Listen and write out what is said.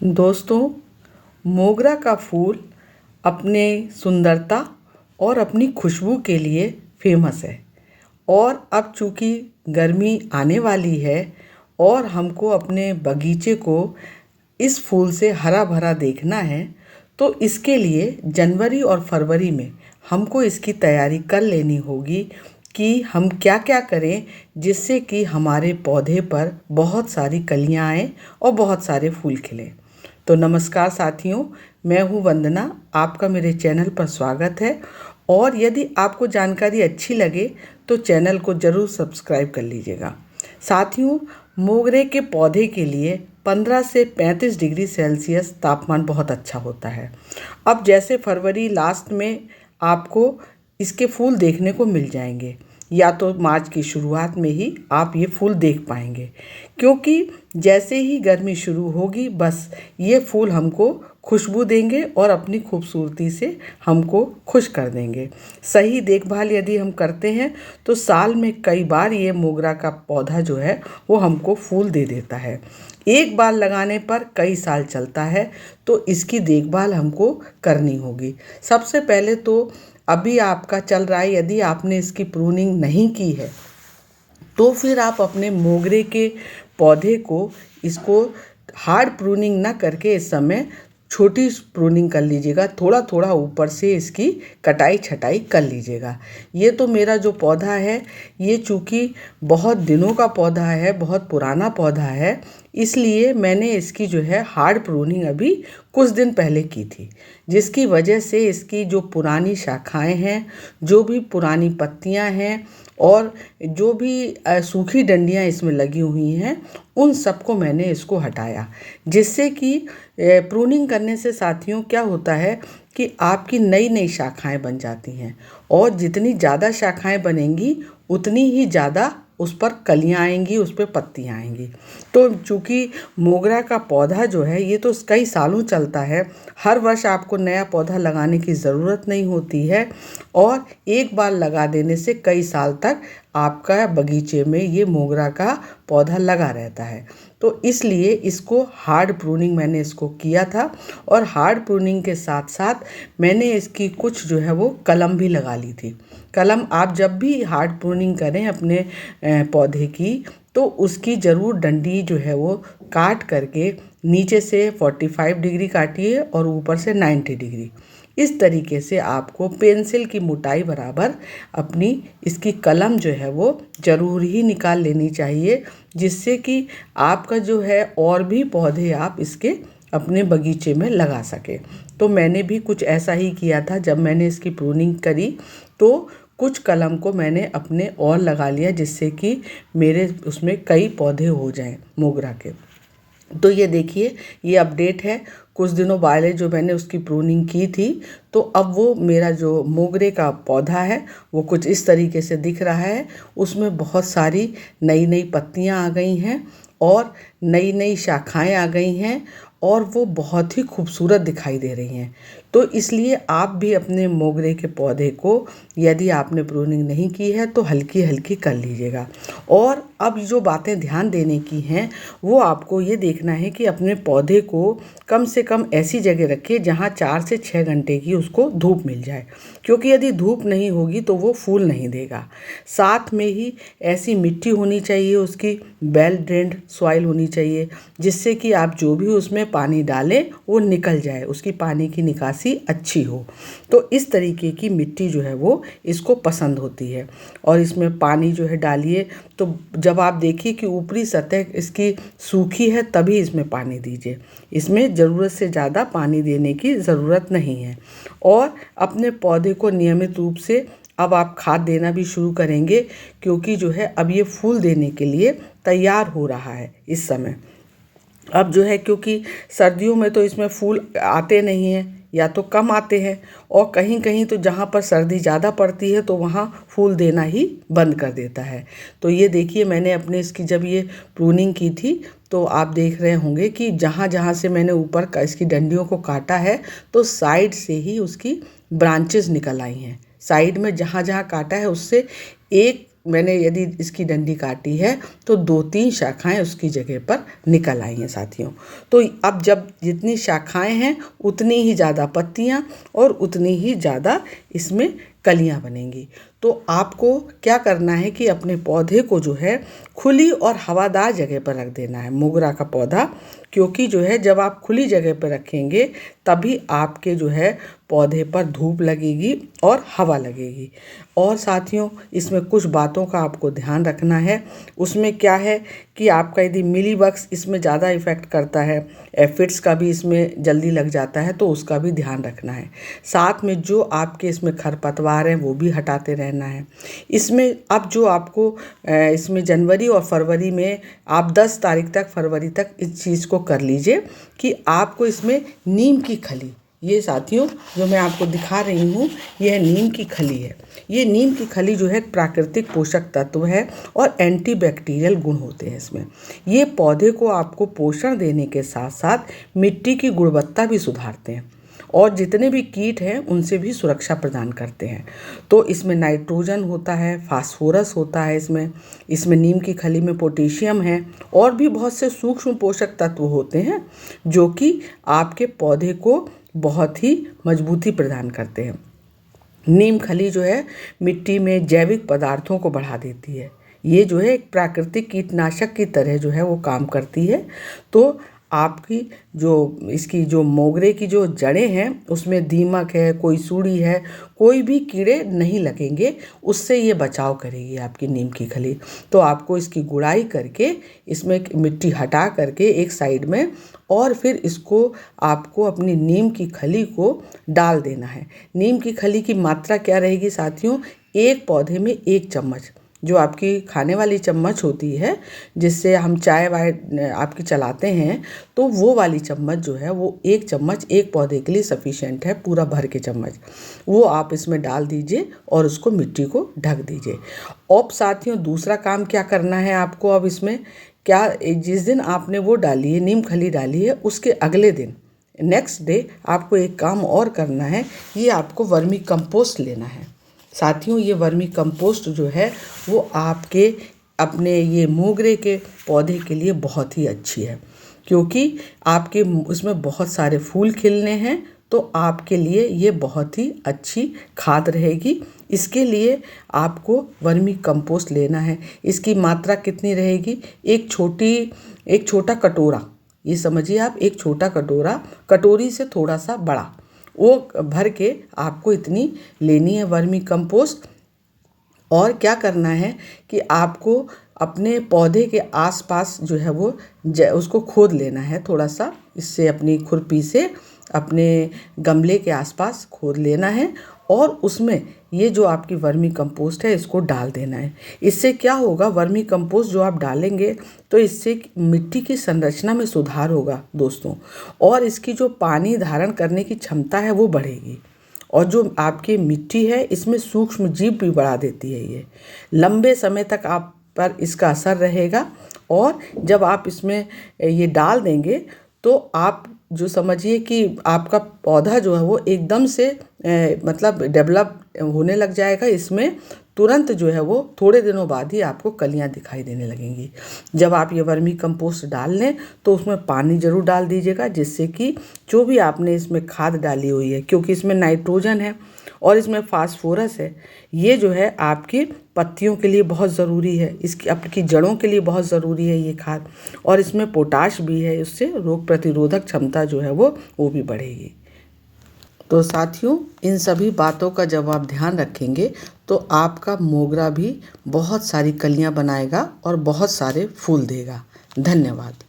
दोस्तों, मोगरा का फूल अपने सुंदरता और अपनी खुशबू के लिए फेमस है। और अब चूँकि गर्मी आने वाली है और हमको अपने बगीचे को इस फूल से हरा भरा देखना है, तो इसके लिए जनवरी और फरवरी में हमको इसकी तैयारी कर लेनी होगी कि हम क्या क्या करें जिससे कि हमारे पौधे पर बहुत सारी कलियां आएँ और बहुत सारे फूल खिलें। तो नमस्कार साथियों, मैं हूँ वंदना, आपका मेरे चैनल पर स्वागत है। और यदि आपको जानकारी अच्छी लगे तो चैनल को ज़रूर सब्सक्राइब कर लीजिएगा। साथियों, मोगरे के पौधे के लिए 15 से 35 डिग्री सेल्सियस तापमान बहुत अच्छा होता है। अब जैसे फरवरी लास्ट में आपको इसके फूल देखने को मिल जाएंगे, या तो मार्च की शुरुआत में ही आप ये फूल देख पाएंगे, क्योंकि जैसे ही गर्मी शुरू होगी बस ये फूल हमको खुशबू देंगे और अपनी खूबसूरती से हमको खुश कर देंगे। सही देखभाल यदि हम करते हैं तो साल में कई बार ये मोगरा का पौधा जो है वो हमको फूल दे देता है। एक बार लगाने पर कई साल चलता है, तो इसकी देखभाल हमको करनी होगी। सबसे पहले तो अभी आपका चल रहा है, यदि आपने इसकी प्रूनिंग नहीं की है तो फिर आप अपने मोगरे के पौधे को इसको हार्ड प्रूनिंग ना करके इस समय छोटी प्रूनिंग कर लीजिएगा। थोड़ा थोड़ा ऊपर से इसकी कटाई छटाई कर लीजिएगा। ये तो मेरा जो पौधा है, ये चूँकि बहुत दिनों का पौधा है, बहुत पुराना पौधा है, इसलिए मैंने इसकी जो है हार्ड प्रूनिंग अभी कुछ दिन पहले की थी, जिसकी वजह से इसकी जो पुरानी शाखाएं हैं, जो भी पुरानी पत्तियां हैं और जो भी सूखी डंडियां इसमें लगी हुई हैं, उन सबको मैंने इसको हटाया। जिससे कि प्रूनिंग करने से साथियों क्या होता है कि आपकी नई नई शाखाएं बन जाती हैं, और जितनी ज़्यादा शाखाएं बनेंगी उतनी ही ज़्यादा उस पर कलियाँ आएंगी, उस पर पत्तियाँ आएंगी। तो चूँकि मोगरा का पौधा जो है ये तो कई सालों चलता है, हर वर्ष आपको नया पौधा लगाने की ज़रूरत नहीं होती है, और एक बार लगा देने से कई साल तक आपका बगीचे में ये मोगरा का पौधा लगा रहता है। तो इसलिए इसको हार्ड प्रूनिंग मैंने इसको किया था, और हार्ड प्रूनिंग के साथ साथ मैंने इसकी कुछ जो है वो कलम भी लगा ली थी। कलम आप जब भी हार्ड प्रूनिंग करें अपने पौधे की, तो उसकी ज़रूर डंडी जो है वो काट करके नीचे से 45 डिग्री काटिए और ऊपर से 90 डिग्री। इस तरीके से आपको पेंसिल की मोटाई बराबर अपनी इसकी कलम जो है वो ज़रूर ही निकाल लेनी चाहिए, जिससे कि आपका जो है और भी पौधे आप इसके अपने बगीचे में लगा सके। तो मैंने भी कुछ ऐसा ही किया था। जब मैंने इसकी प्रूनिंग करी तो कुछ कलम को मैंने अपने और लगा लिया, जिससे कि मेरे उसमें कई पौधे हो जाएं मोगरा के। तो ये देखिए, ये अपडेट है कुछ दिनों पहले जो मैंने उसकी प्रूनिंग की थी। तो अब वो मेरा जो मोगरे का पौधा है वो कुछ इस तरीके से दिख रहा है। उसमें बहुत सारी नई नई पत्तियां आ गई हैं और नई नई शाखाएं आ गई हैं, और वो बहुत ही खूबसूरत दिखाई दे रही हैं। तो इसलिए आप भी अपने मोगरे के पौधे को यदि आपने प्रूनिंग नहीं की है तो हल्की हल्की कर लीजिएगा। और अब जो बातें ध्यान देने की हैं वो आपको ये देखना है कि अपने पौधे को कम से कम ऐसी जगह रखिए जहाँ 4 से 6 घंटे की उसको धूप मिल जाए, क्योंकि यदि धूप नहीं होगी तो वो फूल नहीं देगा। साथ में ही ऐसी मिट्टी होनी चाहिए, उसकी वेल ड्रेन्ड सॉइल होनी चाहिए, जिससे कि आप जो भी उसमें पानी डालें वो निकल जाए, उसकी पानी की निकासी अच्छी हो। तो इस तरीके की मिट्टी जो है वो इसको पसंद होती है। और इसमें पानी जो है डालिए तो जब आप देखिए कि ऊपरी सतह इसकी सूखी है तभी इसमें पानी दीजिए। इसमें ज़रूरत से ज़्यादा पानी देने की ज़रूरत नहीं है। और अपने पौधे को नियमित रूप से अब आप खाद देना भी शुरू करेंगे, क्योंकि जो है अब ये फूल देने के लिए तैयार हो रहा है इस समय। अब जो है क्योंकि सर्दियों में तो इसमें फूल आते नहीं हैं, या तो कम आते हैं, और कहीं कहीं तो जहाँ पर सर्दी ज़्यादा पड़ती है तो वहाँ फूल देना ही बंद कर देता है। तो ये देखिए, मैंने अपने इसकी जब ये प्रूनिंग की थी तो आप देख रहे होंगे कि जहाँ जहाँ से मैंने ऊपर का इसकी डंडियों को काटा है तो साइड से ही उसकी ब्रांचेस निकल आई हैं। साइड में जहाँ जहाँ काटा है उससे एक मैंने यदि इसकी डंडी काटी है तो 2-3 शाखाएं उसकी जगह पर निकल आई हैं साथियों। तो अब जब जितनी शाखाएं हैं उतनी ही ज़्यादा पत्तियां और उतनी ही ज़्यादा इसमें कलियां बनेंगी। तो आपको क्या करना है कि अपने पौधे को जो है खुली और हवादार जगह पर रख देना है, मोगरा का पौधा, क्योंकि जो है जब आप खुली जगह पर रखेंगे तभी आपके जो है पौधे पर धूप लगेगी और हवा लगेगी। और साथियों इसमें कुछ बातों का आपको ध्यान रखना है। उसमें क्या है कि आपका यदि मिलीबग्स इसमें ज़्यादा इफ़ेक्ट करता है, एफिड्स का भी इसमें जल्दी लग जाता है, तो उसका भी ध्यान रखना है। साथ में जो आपके इसमें खरपतवार हैं वो भी हटाते रहना है। इसमें अब जो आपको इसमें जनवरी और फरवरी में आप 10 तारीख तक, फरवरी तक इस चीज़ को कर लीजिए कि आपको इसमें नीम की खली, ये साथियों जो मैं आपको दिखा रही हूँ यह नीम की खली है। ये नीम की खली जो है एक प्राकृतिक पोषक तत्व है और एंटीबैक्टीरियल गुण होते हैं इसमें। ये पौधे को आपको पोषण देने के साथ साथ मिट्टी की गुणवत्ता भी सुधारते हैं और जितने भी कीट हैं उनसे भी सुरक्षा प्रदान करते हैं। तो इसमें नाइट्रोजन होता है, फास्फोरस होता है, इसमें नीम की खली में पोटेशियम है और भी बहुत से सूक्ष्म पोषक तत्व होते हैं जो कि आपके पौधे को बहुत ही मजबूती प्रदान करते हैं। नीम खली जो है मिट्टी में जैविक पदार्थों को बढ़ा देती है। ये जो है एक प्राकृतिक कीटनाशक की तरह जो है वो काम करती है। तो आपकी जो इसकी जो मोगरे की जो जड़ें हैं उसमें दीमक है, कोई सूड़ी है, कोई भी कीड़े नहीं लगेंगे, उससे ये बचाव करेगी आपकी नीम की खली। तो आपको इसकी गुड़ाई करके इसमें मिट्टी हटा करके एक साइड में और फिर इसको आपको अपनी नीम की खली को डाल देना है। नीम की खली की मात्रा क्या रहेगी साथियों, एक पौधे में 1 चम्मच, जो आपकी खाने वाली चम्मच होती है जिससे हम चाय वाय आपकी चलाते हैं, तो वो वाली चम्मच जो है वो 1 चम्मच एक पौधे के लिए सफिशेंट है, पूरा भर के चम्मच वो आप इसमें डाल दीजिए और उसको मिट्टी को ढक दीजिए। अब साथियों दूसरा काम क्या करना है आपको, अब इसमें क्या, जिस दिन आपने वो डाली है, नीम खली डाली है, उसके अगले दिन नेक्स्ट डे आपको एक काम और करना है, ये आपको वर्मी कंपोस्ट लेना है। साथियों ये वर्मी कंपोस्ट जो है वो आपके अपने ये मोगरे के पौधे के लिए बहुत ही अच्छी है, क्योंकि आपके उसमें बहुत सारे फूल खिलने हैं, तो आपके लिए ये बहुत ही अच्छी खाद रहेगी। इसके लिए आपको वर्मी कंपोस्ट लेना है। इसकी मात्रा कितनी रहेगी, एक छोटा कटोरा, ये समझिए आप, एक छोटा कटोरा, कटोरी से थोड़ा सा बड़ा, वो भर के आपको इतनी लेनी है वर्मी कंपोस्ट। और क्या करना है कि आपको अपने पौधे के आसपास जो है वो उसको खोद लेना है थोड़ा सा, इससे अपनी खुरपी से अपने गमले के आसपास खोद लेना है और उसमें ये जो आपकी वर्मी कंपोस्ट है इसको डाल देना है। इससे क्या होगा, वर्मी कंपोस्ट जो आप डालेंगे तो इससे मिट्टी की संरचना में सुधार होगा दोस्तों, और इसकी जो पानी धारण करने की क्षमता है वो बढ़ेगी। और जो आपकी मिट्टी है इसमें सूक्ष्म जीव भी बढ़ा देती है। ये लंबे समय तक आप पर इसका असर रहेगा। और जब आप इसमें ये डाल देंगे तो आप जो समझिए कि आपका पौधा जो है वो एकदम से मतलब डेवलप होने लग जाएगा। इसमें तुरंत जो है वो थोड़े दिनों बाद ही आपको कलियां दिखाई देने लगेंगी। जब आप ये वर्मी कंपोस्ट डाल लें तो उसमें पानी ज़रूर डाल दीजिएगा, जिससे कि जो भी आपने इसमें खाद डाली हुई है, क्योंकि इसमें नाइट्रोजन है और इसमें फास्फोरस है, ये जो है आपकी पत्तियों के लिए बहुत ज़रूरी है, इसकी आपकी जड़ों के लिए बहुत ज़रूरी है ये खाद, और इसमें पोटाश भी है, इससे रोग प्रतिरोधक क्षमता जो है वो भी बढ़ेगी। तो साथियों इन सभी बातों का जब आप ध्यान रखेंगे तो आपका मोगरा भी बहुत सारी कलियां बनाएगा और बहुत सारे फूल देगा। धन्यवाद।